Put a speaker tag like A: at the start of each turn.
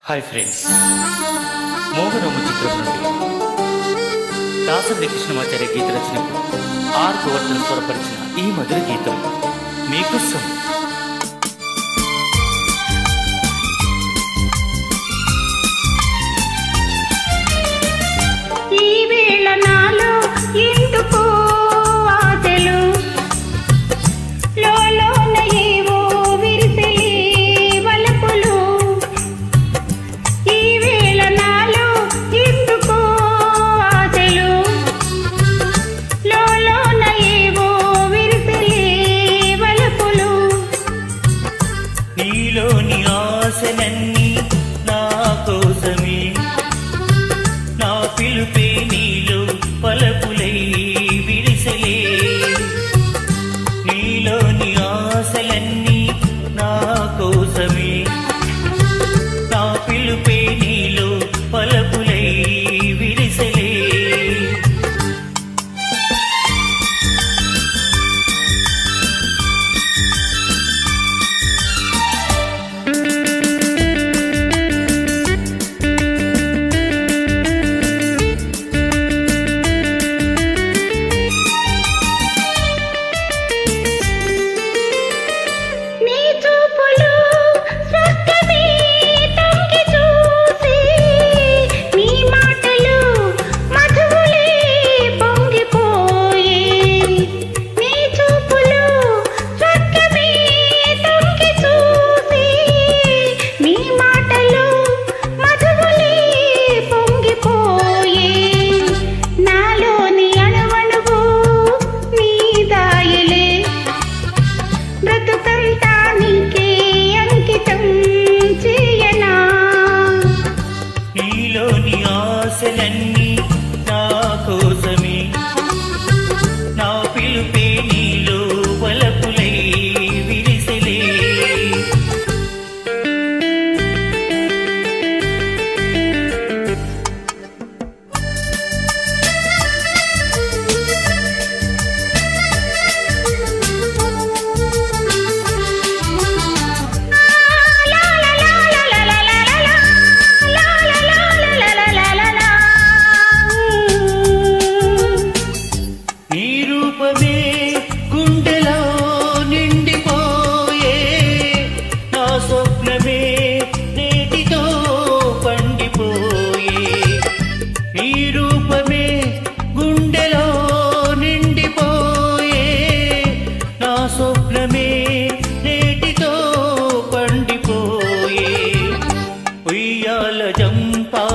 A: Hi friends, మోగరోము చిత్రం నుండి దాసరి కృష్ణమాచార్య గీత రచనకు ఆర్ గోవర్ధన్ స్వరపరిచిన ఈ మధుర గీతం మీకోసం. నీలోని ఆశలన్నీ నా కోసమే, నా పిలుపే నీలో పలపులై విరిసలే. నీలోని ఆశలన్నీ నా కోసమే, నా పిలుపే నీలో పలపులై విరిసలే. నీలోని ఆశలన్నీ నా కోసమే, నా పిలుపే నీలో వలపులై విరిసలే. గుండెలో నిండిపోయే నా స్వప్నమే నేటితో పండిపోయే. నీ రూపమే గుండెలో నిండిపోయే, నా స్వప్నమే నేటితో పండిపోయే. ఉయ్యాల జంపా